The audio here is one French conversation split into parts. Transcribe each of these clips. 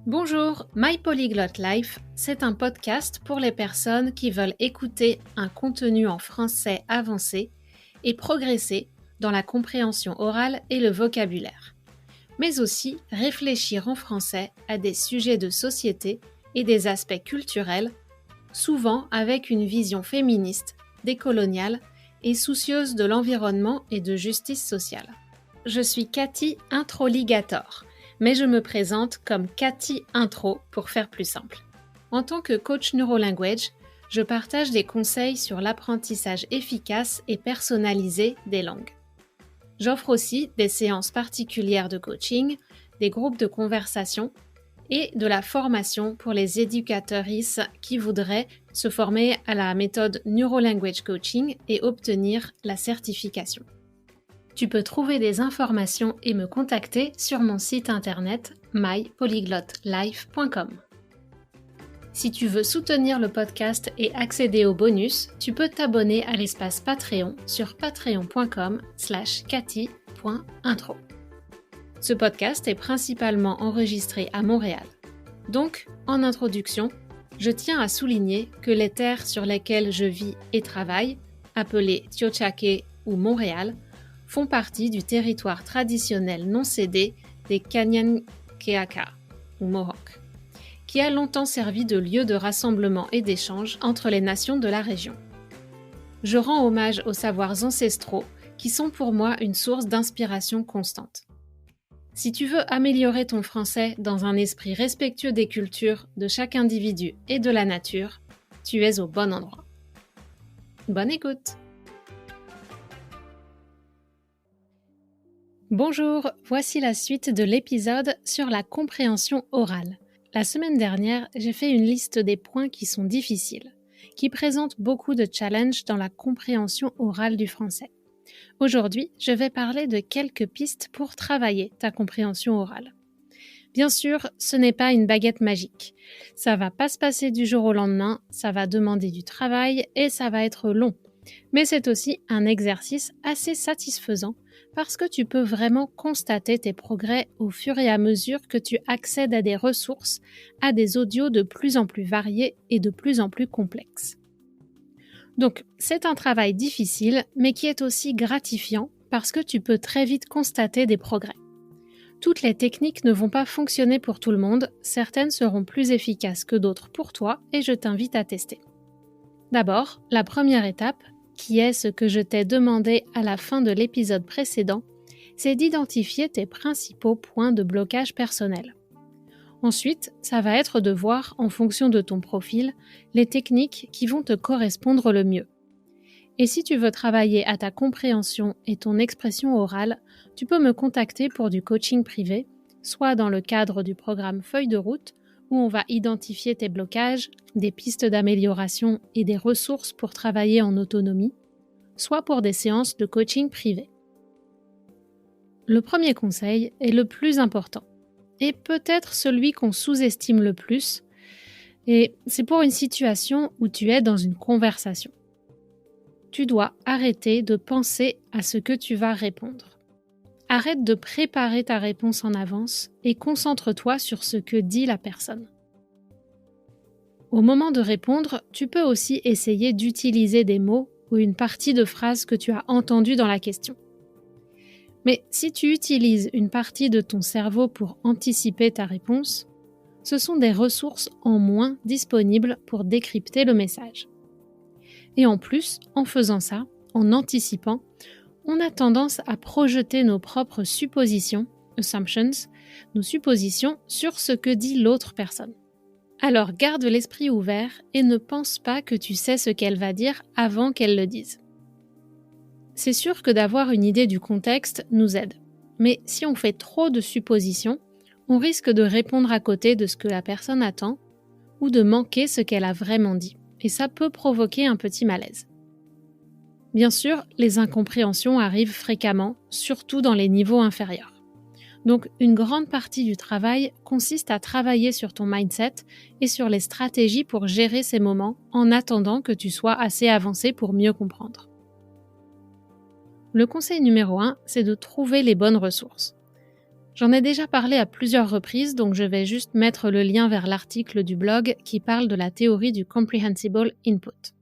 Bonjour, My Polyglot Life, c'est un podcast pour les personnes qui veulent écouter un contenu en français avancé et progresser dans la compréhension orale et le vocabulaire, mais aussi réfléchir en français à des sujets de société et des aspects culturels, souvent avec une vision féministe, décoloniale et soucieuse de l'environnement et de justice sociale. Je suis Cathy Introligator, mais je me présente comme Cathy Intro pour faire plus simple. En tant que coach NeuroLanguage, je partage des conseils sur l'apprentissage efficace et personnalisé des langues. J'offre aussi des séances particulières de coaching, des groupes de conversation et de la formation pour les éducatrices qui voudraient se former à la méthode NeuroLanguage Coaching et obtenir la certification. Tu peux trouver des informations et me contacter sur mon site internet mypolyglotlife.com. Si tu veux soutenir le podcast et accéder aux bonus, tu peux t'abonner à l'espace Patreon sur patreon.com/cathy.intro. Ce podcast est principalement enregistré à Montréal. Donc, en introduction, je tiens à souligner que les terres sur lesquelles je vis et travaille, appelées Tiohtià:ke ou Montréal, font partie du territoire traditionnel non cédé des Kanien'kehá:ka, ou Mohawks, qui a longtemps servi de lieu de rassemblement et d'échange entre les nations de la région. Je rends hommage aux savoirs ancestraux qui sont pour moi une source d'inspiration constante. Si tu veux améliorer ton français dans un esprit respectueux des cultures, de chaque individu et de la nature, tu es au bon endroit. Bonne écoute! Bonjour, voici la suite de l'épisode sur la compréhension orale. La semaine dernière, j'ai fait une liste des points qui sont difficiles, qui présentent beaucoup de challenges dans la compréhension orale du français. Aujourd'hui, je vais parler de quelques pistes pour travailler ta compréhension orale. Bien sûr, ce n'est pas une baguette magique. Ça va pas se passer du jour au lendemain, ça va demander du travail et ça va être long. Mais c'est aussi un exercice assez satisfaisant parce que tu peux vraiment constater tes progrès au fur et à mesure que tu accèdes à des ressources, à des audios de plus en plus variés et de plus en plus complexes. Donc, c'est un travail difficile, mais qui est aussi gratifiant parce que tu peux très vite constater des progrès. Toutes les techniques ne vont pas fonctionner pour tout le monde, certaines seront plus efficaces que d'autres pour toi et je t'invite à tester. D'abord, la première étape, qui est ce que je t'ai demandé à la fin de l'épisode précédent, c'est d'identifier tes principaux points de blocage personnel. Ensuite, ça va être de voir, en fonction de ton profil, les techniques qui vont te correspondre le mieux. Et si tu veux travailler à ta compréhension et ton expression orale, tu peux me contacter pour du coaching privé, soit dans le cadre du programme Feuille de route, où on va identifier tes blocages, des pistes d'amélioration et des ressources pour travailler en autonomie, soit pour des séances de coaching privé. Le premier conseil est le plus important, et peut-être celui qu'on sous-estime le plus, et c'est pour une situation où tu es dans une conversation. Tu dois arrêter de penser à ce que tu vas répondre. Arrête de préparer ta réponse en avance et concentre-toi sur ce que dit la personne. Au moment de répondre, tu peux aussi essayer d'utiliser des mots ou une partie de phrase que tu as entendue dans la question. Mais si tu utilises une partie de ton cerveau pour anticiper ta réponse, ce sont des ressources en moins disponibles pour décrypter le message. Et en plus, en faisant ça, en anticipant, on a tendance à projeter nos propres suppositions, assumptions, nos suppositions sur ce que dit l'autre personne. Alors garde l'esprit ouvert et ne pense pas que tu sais ce qu'elle va dire avant qu'elle le dise. C'est sûr que d'avoir une idée du contexte nous aide, mais si on fait trop de suppositions, on risque de répondre à côté de ce que la personne attend ou de manquer ce qu'elle a vraiment dit, et ça peut provoquer un petit malaise. Bien sûr, les incompréhensions arrivent fréquemment, surtout dans les niveaux inférieurs. Donc, une grande partie du travail consiste à travailler sur ton mindset et sur les stratégies pour gérer ces moments en attendant que tu sois assez avancé pour mieux comprendre. Le conseil numéro 1, c'est de trouver les bonnes ressources. J'en ai déjà parlé à plusieurs reprises, donc je vais juste mettre le lien vers l'article du blog qui parle de la théorie du comprehensible input.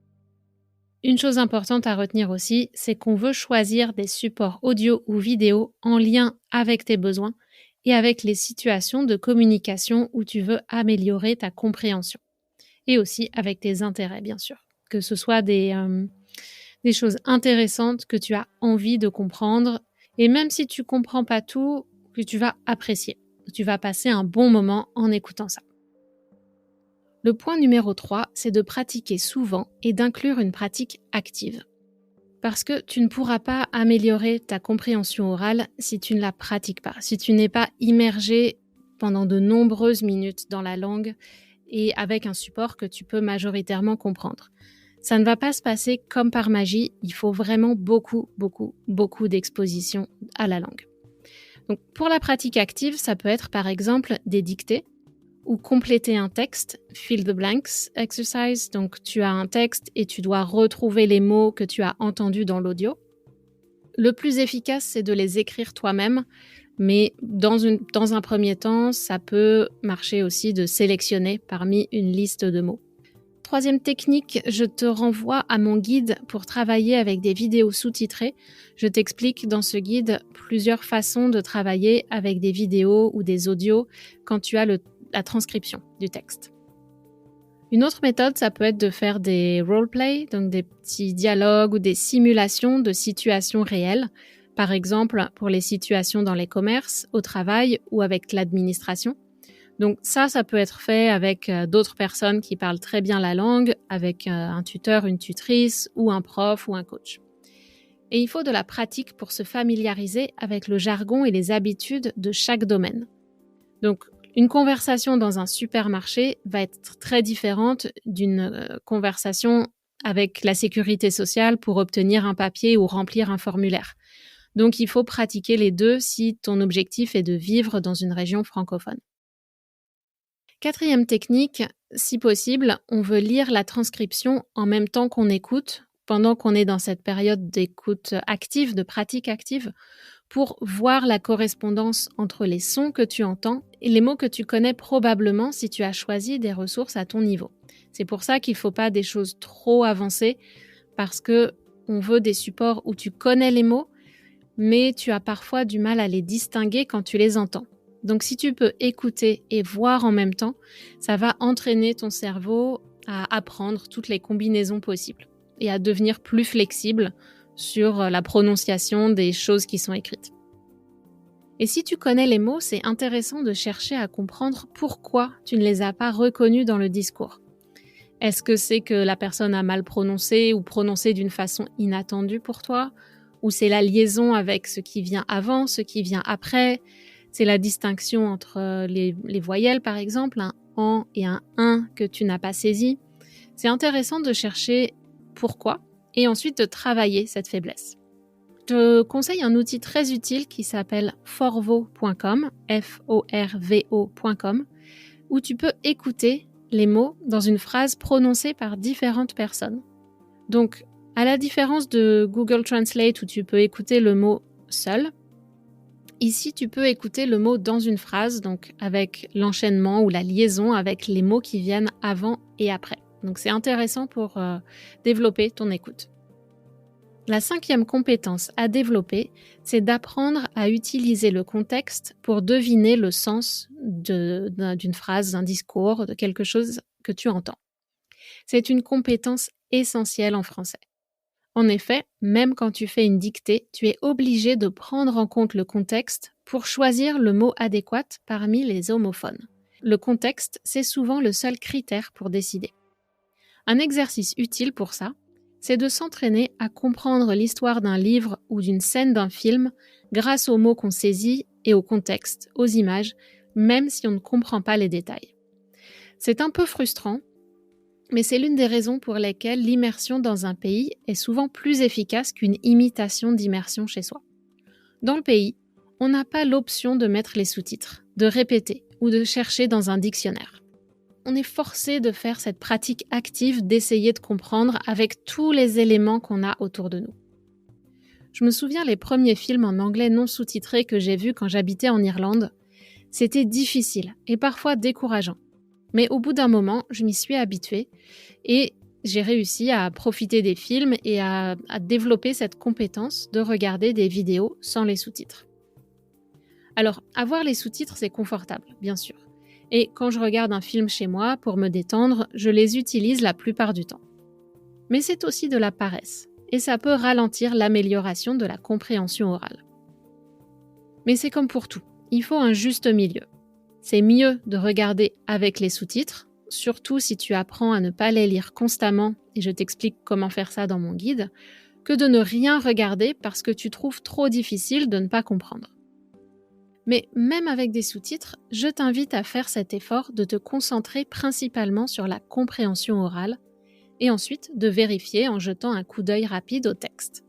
Une chose importante à retenir aussi, c'est qu'on veut choisir des supports audio ou vidéo en lien avec tes besoins et avec les situations de communication où tu veux améliorer ta compréhension. Et aussi avec tes intérêts, bien sûr. Que ce soit des choses intéressantes que tu as envie de comprendre. Et même si tu comprends pas tout, que tu vas apprécier. Tu vas passer un bon moment en écoutant ça. Le point numéro 3, c'est de pratiquer souvent et d'inclure une pratique active. Parce que tu ne pourras pas améliorer ta compréhension orale si tu ne la pratiques pas, si tu n'es pas immergé pendant de nombreuses minutes dans la langue et avec un support que tu peux majoritairement comprendre. Ça ne va pas se passer comme par magie, il faut vraiment beaucoup d'exposition à la langue. Donc pour la pratique active, ça peut être par exemple des dictées ou compléter un texte, fill the blanks exercise. Donc tu as un texte et tu dois retrouver les mots que tu as entendus dans l'audio. Le plus efficace, c'est de les écrire toi-même, mais dans un premier temps, ça peut marcher aussi de sélectionner parmi une liste de mots. Troisième technique, je te renvoie à mon guide pour travailler avec des vidéos sous-titrées. Je t'explique dans ce guide plusieurs façons de travailler avec des vidéos ou des audios quand tu as la transcription du texte. Une autre méthode, ça peut être de faire des roleplay, donc des petits dialogues ou des simulations de situations réelles. Par exemple, pour les situations dans les commerces, au travail ou avec l'administration. Donc ça peut être fait avec d'autres personnes qui parlent très bien la langue, avec un tuteur, une tutrice ou un prof ou un coach. Et il faut de la pratique pour se familiariser avec le jargon et les habitudes de chaque domaine. Donc une conversation dans un supermarché va être très différente d'une conversation avec la sécurité sociale pour obtenir un papier ou remplir un formulaire. Donc il faut pratiquer les deux si ton objectif est de vivre dans une région francophone. Quatrième technique, si possible, on veut lire la transcription en même temps qu'on écoute, pendant qu'on est dans cette période d'écoute active, de pratique active, pour voir la correspondance entre les sons que tu entends et les mots que tu connais probablement si tu as choisi des ressources à ton niveau. C'est pour ça qu'il ne faut pas des choses trop avancées, parce qu'on veut des supports où tu connais les mots, mais tu as parfois du mal à les distinguer quand tu les entends. Donc si tu peux écouter et voir en même temps, ça va entraîner ton cerveau à apprendre toutes les combinaisons possibles et à devenir plus flexible sur la prononciation des choses qui sont écrites. Et si tu connais les mots, c'est intéressant de chercher à comprendre pourquoi tu ne les as pas reconnus dans le discours. Est-ce que c'est que la personne a mal prononcé ou prononcé d'une façon inattendue pour toi? Ou c'est la liaison avec ce qui vient avant, ce qui vient après? C'est la distinction entre les voyelles, par exemple, un « en » et un « un » que tu n'as pas saisi. C'est intéressant de chercher pourquoi et ensuite de travailler cette faiblesse. Je te conseille un outil très utile qui s'appelle forvo.com, Forvo.com, où tu peux écouter les mots dans une phrase prononcée par différentes personnes. Donc, à la différence de Google Translate où tu peux écouter le mot seul, ici, tu peux écouter le mot dans une phrase, donc avec l'enchaînement ou la liaison avec les mots qui viennent avant et après. Donc c'est intéressant pour développer ton écoute. La 5e compétence à développer, c'est d'apprendre à utiliser le contexte pour deviner le sens d'une phrase, d'un discours, de quelque chose que tu entends. C'est une compétence essentielle en français. En effet, même quand tu fais une dictée, tu es obligé de prendre en compte le contexte pour choisir le mot adéquat parmi les homophones. Le contexte, c'est souvent le seul critère pour décider. Un exercice utile pour ça, c'est de s'entraîner à comprendre l'histoire d'un livre ou d'une scène d'un film grâce aux mots qu'on saisit et au contexte, aux images, même si on ne comprend pas les détails. C'est un peu frustrant, mais c'est l'une des raisons pour lesquelles l'immersion dans un pays est souvent plus efficace qu'une imitation d'immersion chez soi. Dans le pays, on n'a pas l'option de mettre les sous-titres, de répéter ou de chercher dans un dictionnaire. On est forcé de faire cette pratique active d'essayer de comprendre avec tous les éléments qu'on a autour de nous. Je me souviens les premiers films en anglais non sous-titrés que j'ai vus quand j'habitais en Irlande. C'était difficile et parfois décourageant. Mais au bout d'un moment, je m'y suis habituée et j'ai réussi à profiter des films et à développer cette compétence de regarder des vidéos sans les sous-titres. Alors, avoir les sous-titres, c'est confortable, bien sûr. Et quand je regarde un film chez moi, pour me détendre, je les utilise la plupart du temps. Mais c'est aussi de la paresse, et ça peut ralentir l'amélioration de la compréhension orale. Mais c'est comme pour tout, il faut un juste milieu. C'est mieux de regarder avec les sous-titres, surtout si tu apprends à ne pas les lire constamment, et je t'explique comment faire ça dans mon guide, que de ne rien regarder parce que tu trouves trop difficile de ne pas comprendre. Mais même avec des sous-titres, je t'invite à faire cet effort de te concentrer principalement sur la compréhension orale et ensuite de vérifier en jetant un coup d'œil rapide au texte.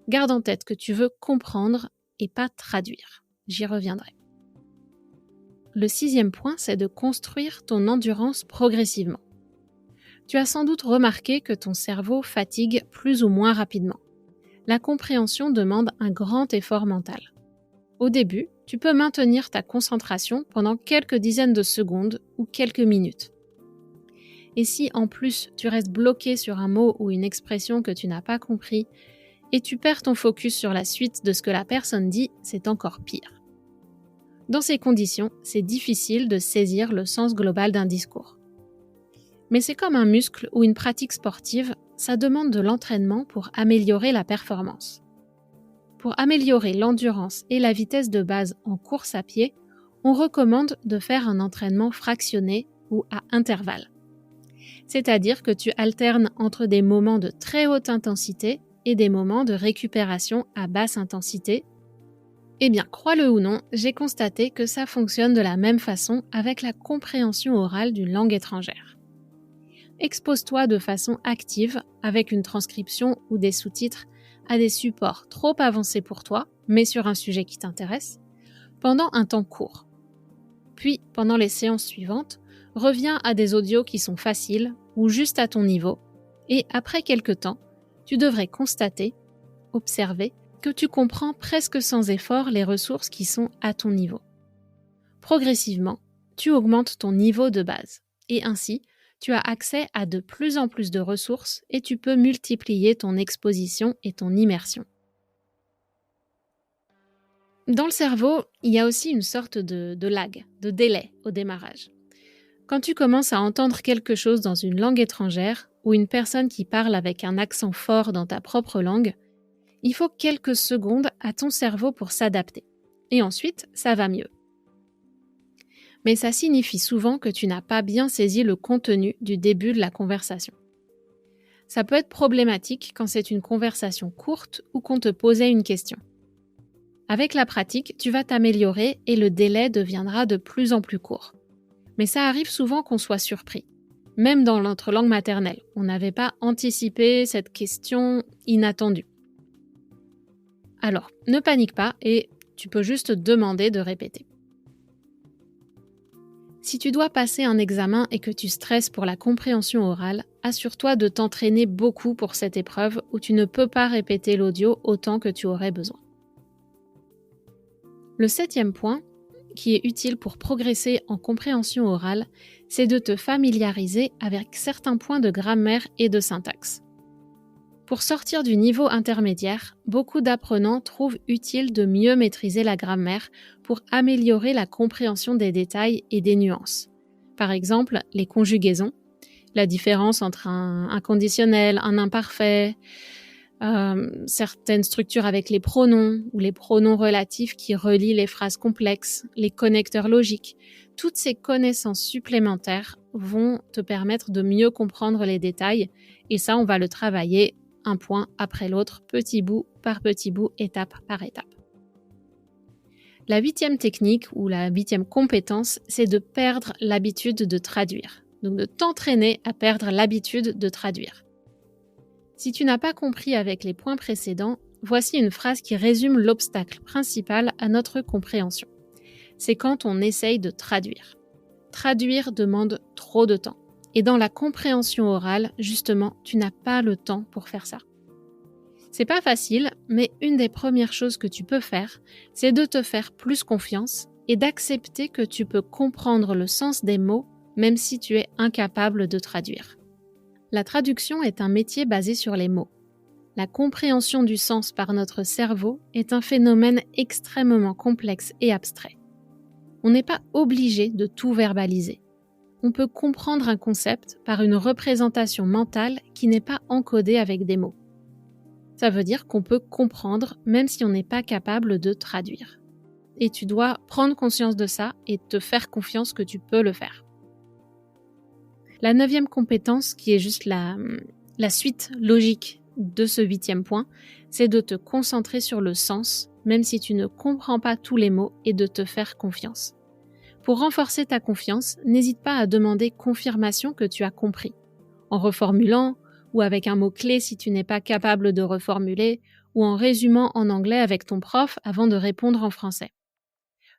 Garde en tête que tu veux comprendre et pas traduire. J'y reviendrai. Le 6e point, c'est de construire ton endurance progressivement. Tu as sans doute remarqué que ton cerveau fatigue plus ou moins rapidement. La compréhension demande un grand effort mental. Au début, tu peux maintenir ta concentration pendant quelques dizaines de secondes ou quelques minutes. Et si en plus tu restes bloqué sur un mot ou une expression que tu n'as pas compris et tu perds ton focus sur la suite de ce que la personne dit, c'est encore pire. Dans ces conditions, c'est difficile de saisir le sens global d'un discours. Mais c'est comme un muscle ou une pratique sportive, ça demande de l'entraînement pour améliorer la performance. Pour améliorer l'endurance et la vitesse de base en course à pied, on recommande de faire un entraînement fractionné ou à intervalles. C'est-à-dire que tu alternes entre des moments de très haute intensité et des moments de récupération à basse intensité. Eh bien, crois-le ou non, j'ai constaté que ça fonctionne de la même façon avec la compréhension orale d'une langue étrangère. Expose-toi de façon active avec une transcription ou des sous-titres à des supports trop avancés pour toi, mais sur un sujet qui t'intéresse, pendant un temps court. Puis, pendant les séances suivantes, reviens à des audios qui sont faciles ou juste à ton niveau, et après quelques temps, tu devrais constater, observer, que tu comprends presque sans effort les ressources qui sont à ton niveau. Progressivement, tu augmentes ton niveau de base, et ainsi, tu as accès à de plus en plus de ressources et tu peux multiplier ton exposition et ton immersion. Dans le cerveau, il y a aussi une sorte de lag, de délai au démarrage. Quand tu commences à entendre quelque chose dans une langue étrangère ou une personne qui parle avec un accent fort dans ta propre langue, il faut quelques secondes à ton cerveau pour s'adapter. Et ensuite, ça va mieux. Mais ça signifie souvent que tu n'as pas bien saisi le contenu du début de la conversation. Ça peut être problématique quand c'est une conversation courte ou qu'on te posait une question. Avec la pratique, tu vas t'améliorer et le délai deviendra de plus en plus court. Mais ça arrive souvent qu'on soit surpris. Même dans notre langue maternelle, on n'avait pas anticipé cette question inattendue. Alors, ne panique pas et tu peux juste demander de répéter. Si tu dois passer un examen et que tu stresses pour la compréhension orale, assure-toi de t'entraîner beaucoup pour cette épreuve où tu ne peux pas répéter l'audio autant que tu aurais besoin. Le 7e point, qui est utile pour progresser en compréhension orale, c'est de te familiariser avec certains points de grammaire et de syntaxe. Pour sortir du niveau intermédiaire, beaucoup d'apprenants trouvent utile de mieux maîtriser la grammaire pour améliorer la compréhension des détails et des nuances. Par exemple, les conjugaisons, la différence entre un conditionnel, un imparfait, certaines structures avec les pronoms ou les pronoms relatifs qui relient les phrases complexes, les connecteurs logiques. Toutes ces connaissances supplémentaires vont te permettre de mieux comprendre les détails et ça, on va le travailler un point après l'autre, petit bout par petit bout, étape par étape. La 8e technique ou la 8e compétence, c'est de perdre l'habitude de traduire. Donc de t'entraîner à perdre l'habitude de traduire. Si tu n'as pas compris avec les points précédents, voici une phrase qui résume l'obstacle principal à notre compréhension. C'est quand on essaye de traduire. Traduire demande trop de temps. Et dans la compréhension orale, justement, tu n'as pas le temps pour faire ça. C'est pas facile, mais une des premières choses que tu peux faire, c'est de te faire plus confiance et d'accepter que tu peux comprendre le sens des mots même si tu es incapable de traduire. La traduction est un métier basé sur les mots. La compréhension du sens par notre cerveau est un phénomène extrêmement complexe et abstrait. On n'est pas obligé de tout verbaliser. On peut comprendre un concept par une représentation mentale qui n'est pas encodée avec des mots. Ça veut dire qu'on peut comprendre même si on n'est pas capable de traduire. Et tu dois prendre conscience de ça et te faire confiance que tu peux le faire. La 9e compétence, qui est juste la suite logique de ce 8e point, c'est de te concentrer sur le sens, même si tu ne comprends pas tous les mots, et de te faire confiance. Pour renforcer ta confiance, n'hésite pas à demander confirmation que tu as compris, en reformulant ou avec un mot-clé si tu n'es pas capable de reformuler, ou en résumant en anglais avec ton prof avant de répondre en français.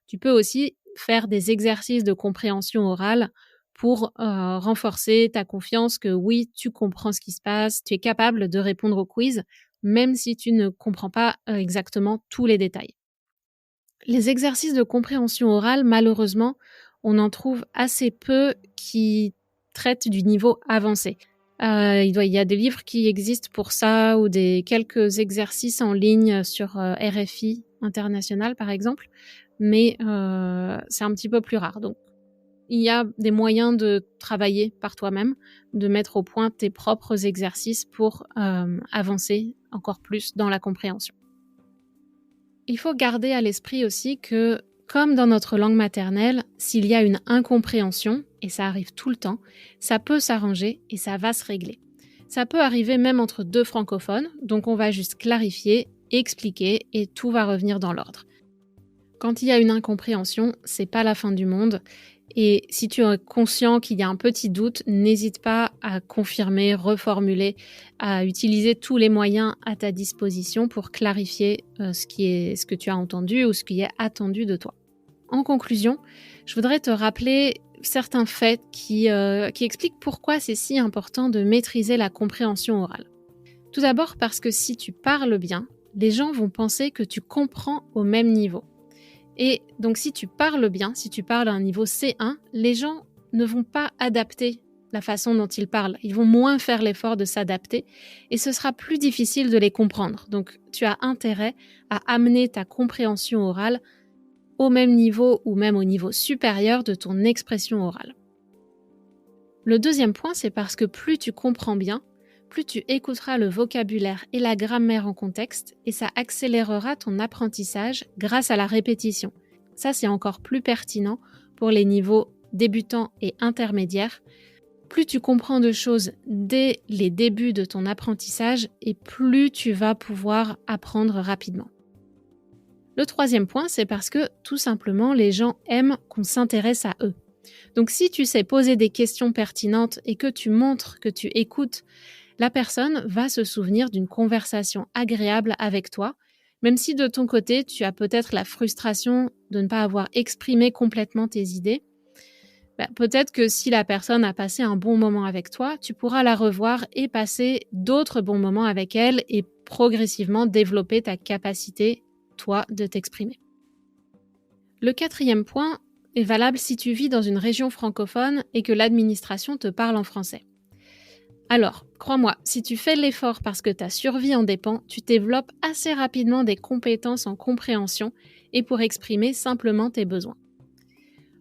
Tu peux aussi faire des exercices de compréhension orale pour renforcer ta confiance que oui, tu comprends ce qui se passe, tu es capable de répondre au quiz, même si tu ne comprends pas exactement tous les détails. Les exercices de compréhension orale, malheureusement, on en trouve assez peu qui traitent du niveau avancé. Il y a des livres qui existent pour ça ou quelques exercices en ligne sur RFI International, par exemple, mais c'est un petit peu plus rare. Donc, il y a des moyens de travailler par toi-même, de mettre au point tes propres exercices pour avancer encore plus dans la compréhension. Il faut garder à l'esprit aussi que, comme dans notre langue maternelle, s'il y a une incompréhension, et ça arrive tout le temps, ça peut s'arranger et ça va se régler. Ça peut arriver même entre deux francophones, donc on va juste clarifier, expliquer et tout va revenir dans l'ordre. Quand il y a une incompréhension, c'est pas la fin du monde. Et si tu es conscient qu'il y a un petit doute, n'hésite pas à confirmer, reformuler, à utiliser tous les moyens à ta disposition pour clarifier ce que tu as entendu ou ce qui est attendu de toi. En conclusion, je voudrais te rappeler certains faits qui expliquent pourquoi c'est si important de maîtriser la compréhension orale. Tout d'abord parce que si tu parles bien, les gens vont penser que tu comprends au même niveau. Et donc si tu parles bien, si tu parles à un niveau C1, les gens ne vont pas adapter la façon dont ils parlent. Ils vont moins faire l'effort de s'adapter et ce sera plus difficile de les comprendre. Donc tu as intérêt à amener ta compréhension orale au même niveau ou même au niveau supérieur de ton expression orale. Le deuxième point, c'est parce que plus tu comprends bien, plus tu écouteras le vocabulaire et la grammaire en contexte et ça accélérera ton apprentissage grâce à la répétition. Ça, c'est encore plus pertinent pour les niveaux débutants et intermédiaires. Plus tu comprends de choses dès les débuts de ton apprentissage et plus tu vas pouvoir apprendre rapidement. Le troisième point, c'est parce que tout simplement, les gens aiment qu'on s'intéresse à eux. Donc si tu sais poser des questions pertinentes et que tu montres que tu écoutes, la personne va se souvenir d'une conversation agréable avec toi, même si de ton côté, tu as peut-être la frustration de ne pas avoir exprimé complètement tes idées. Peut-être que si la personne a passé un bon moment avec toi, tu pourras la revoir et passer d'autres bons moments avec elle et progressivement développer ta capacité, toi, de t'exprimer. Le quatrième point est valable si tu vis dans une région francophone et que l'administration te parle en français. Alors, crois-moi, si tu fais l'effort parce que ta survie en dépend, tu développes assez rapidement des compétences en compréhension et pour exprimer simplement tes besoins.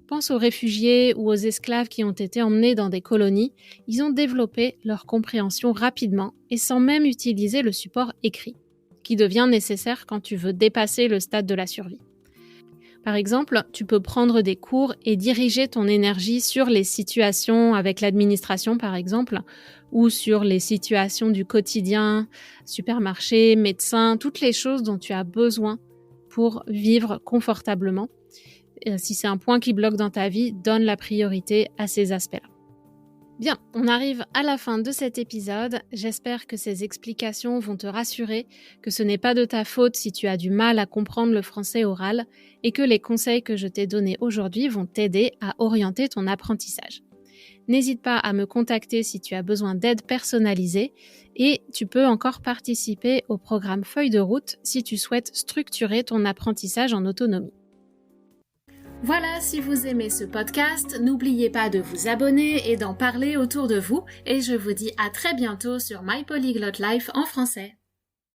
Pense aux réfugiés ou aux esclaves qui ont été emmenés dans des colonies, ils ont développé leur compréhension rapidement et sans même utiliser le support écrit, qui devient nécessaire quand tu veux dépasser le stade de la survie. Par exemple, tu peux prendre des cours et diriger ton énergie sur les situations avec l'administration, par exemple, ou sur les situations du quotidien, supermarché, médecin, toutes les choses dont tu as besoin pour vivre confortablement. Si c'est un point qui bloque dans ta vie, donne la priorité à ces aspects-là. Bien, on arrive à la fin de cet épisode. J'espère que ces explications vont te rassurer, que ce n'est pas de ta faute si tu as du mal à comprendre le français oral et que les conseils que je t'ai donnés aujourd'hui vont t'aider à orienter ton apprentissage. N'hésite pas à me contacter si tu as besoin d'aide personnalisée et tu peux encore participer au programme Feuille de route si tu souhaites structurer ton apprentissage en autonomie. Voilà, si vous aimez ce podcast, n'oubliez pas de vous abonner et d'en parler autour de vous et je vous dis à très bientôt sur My Polyglot Life en français.